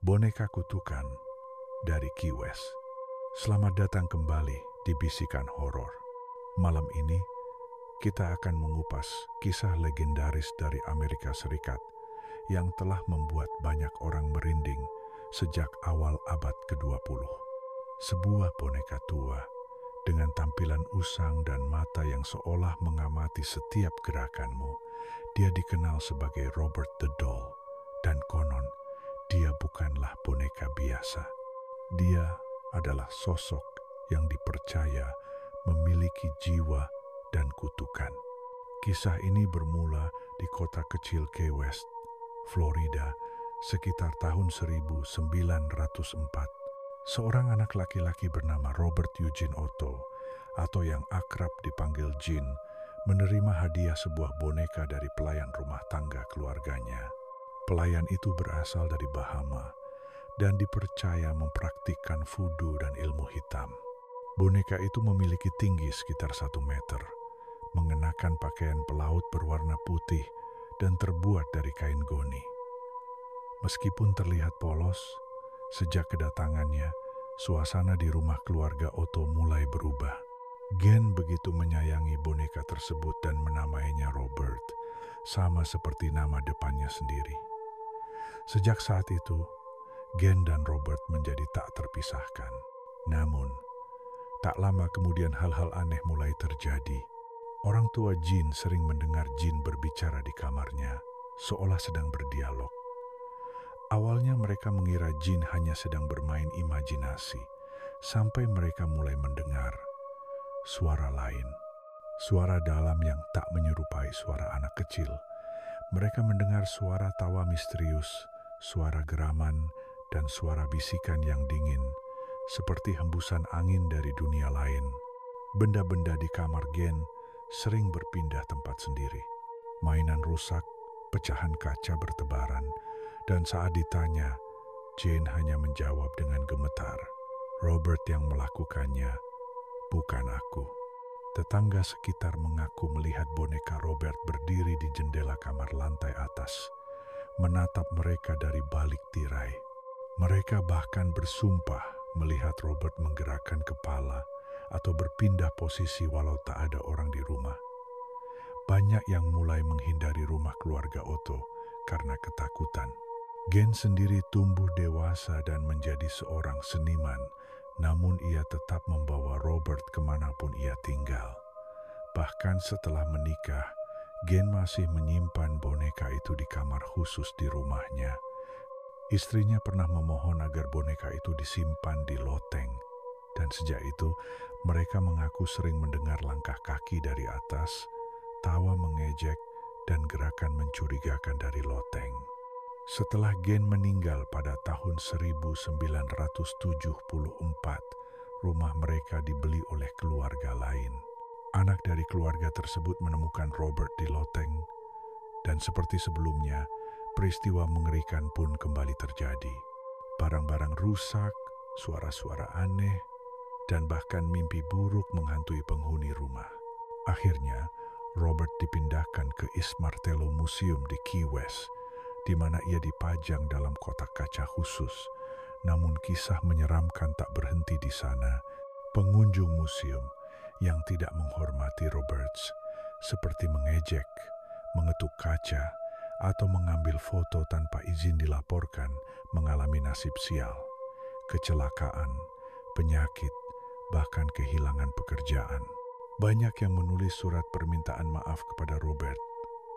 Boneka kutukan dari Key West. Selamat datang kembali di Bisikan Horor. Malam ini kita akan mengupas kisah legendaris dari Amerika Serikat yang telah membuat banyak orang merinding sejak awal abad ke-20. Sebuah boneka tua dengan tampilan usang dan mata yang seolah mengamati setiap gerakanmu. Dia dikenal sebagai Robert the Doll, dan konon dia bukanlah boneka biasa. Dia adalah sosok yang dipercaya memiliki jiwa dan kutukan. Kisah ini bermula di kota kecil Key West, Florida, sekitar tahun 1904. Seorang anak laki-laki bernama Robert Eugene Otto, atau yang akrab dipanggil Gene, menerima hadiah sebuah boneka dari pelayan rumah tangga keluarganya. Pelayan itu berasal dari Bahama dan dipercaya mempraktikkan vudu dan ilmu hitam. Boneka itu memiliki tinggi sekitar 1 meter, mengenakan pakaian pelaut berwarna putih dan terbuat dari kain goni. Meskipun terlihat polos, sejak kedatangannya, suasana di rumah keluarga Otto mulai berubah. Gen begitu menyayangi boneka tersebut dan menamainya Robert, sama seperti nama depannya sendiri. Sejak saat itu, Gen dan Robert menjadi tak terpisahkan. Namun, tak lama kemudian hal-hal aneh mulai terjadi. Orang tua Gene sering mendengar Gene berbicara di kamarnya, seolah sedang berdialog. Awalnya mereka mengira Gene hanya sedang bermain imajinasi, sampai mereka mulai mendengar suara lain. Suara dalam yang tak menyerupai suara anak kecil. Mereka mendengar suara tawa misterius, suara geraman, dan suara bisikan yang dingin, seperti hembusan angin dari dunia lain. Benda-benda di kamar Gen sering berpindah tempat sendiri. Mainan rusak, pecahan kaca bertebaran, dan saat ditanya, Jane hanya menjawab dengan gemetar, "Robert yang melakukannya, bukan aku." Tetangga sekitar mengaku melihat boneka Robert berdiri di jendela kamar lantai atas, menatap mereka dari balik tirai. Mereka bahkan bersumpah melihat Robert menggerakkan kepala atau berpindah posisi walau tak ada orang di rumah. Banyak yang mulai menghindari rumah keluarga Otto karena ketakutan. Gen sendiri tumbuh dewasa dan menjadi seorang seniman, namun ia tetap membawa Robert kemanapun ia tinggal. Bahkan setelah menikah, Gen masih menyimpan boneka itu di kamar khusus di rumahnya. Istrinya pernah memohon agar boneka itu disimpan di loteng, dan sejak itu mereka mengaku sering mendengar langkah kaki dari atas, tawa mengejek, dan gerakan mencurigakan dari loteng. Setelah Gen meninggal pada tahun 1974, rumah mereka dibeli oleh keluarga lain. Anak dari keluarga tersebut menemukan Robert di loteng, dan seperti sebelumnya, peristiwa mengerikan pun kembali terjadi. Barang-barang rusak, suara-suara aneh, dan bahkan mimpi buruk menghantui penghuni rumah. Akhirnya, Robert dipindahkan ke East Martello Museum di Key West, di mana ia dipajang dalam kotak kaca khusus. Namun kisah menyeramkan tak berhenti di sana. Pengunjung museum yang tidak menghormati Roberts, seperti mengejek, mengetuk kaca, atau mengambil foto tanpa izin dilaporkan, mengalami nasib sial, kecelakaan, penyakit, bahkan kehilangan pekerjaan. Banyak yang menulis surat permintaan maaf kepada Robert,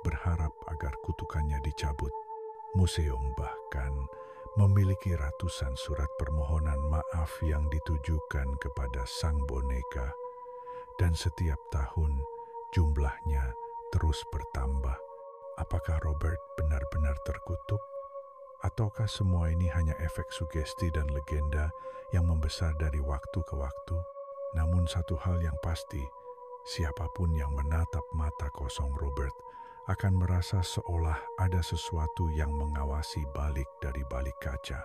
berharap agar kutukannya dicabut. Museum bahkan memiliki ratusan surat permohonan maaf yang ditujukan kepada sang boneka, dan setiap tahun jumlahnya terus bertambah. Apakah Robert benar-benar terkutuk? Ataukah semua ini hanya efek sugesti dan legenda yang membesar dari waktu ke waktu? Namun satu hal yang pasti, siapapun yang menatap mata kosong Robert akan merasa seolah ada sesuatu yang mengawasi balik dari balik kaca,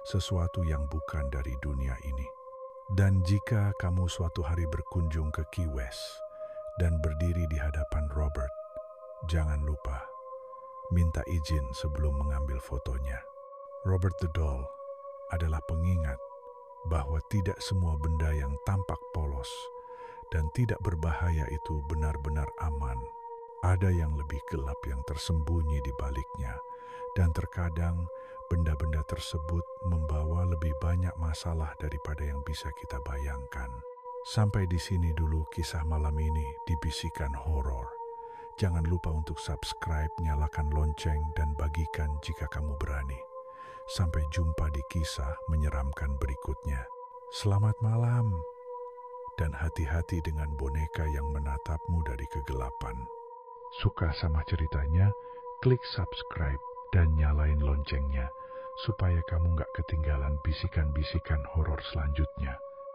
sesuatu yang bukan dari dunia ini. Dan jika kamu suatu hari berkunjung ke Key West dan berdiri di hadapan Robert, jangan lupa minta izin sebelum mengambil fotonya. Robert the Doll adalah pengingat bahwa tidak semua benda yang tampak polos dan tidak berbahaya itu benar-benar aman. Ada yang lebih gelap yang tersembunyi di baliknya, dan terkadang benda-benda tersebut membawa lebih banyak masalah daripada yang bisa kita bayangkan. Sampai di sini dulu kisah malam ini di Bisikan Horor. Jangan lupa untuk subscribe, nyalakan lonceng, dan bagikan jika kamu berani. Sampai jumpa di kisah menyeramkan berikutnya. Selamat malam, dan hati-hati dengan boneka yang menatapmu dari kegelapan. Suka sama ceritanya? Klik subscribe dan nyalain loncengnya supaya kamu gak ketinggalan bisikan-bisikan horor selanjutnya.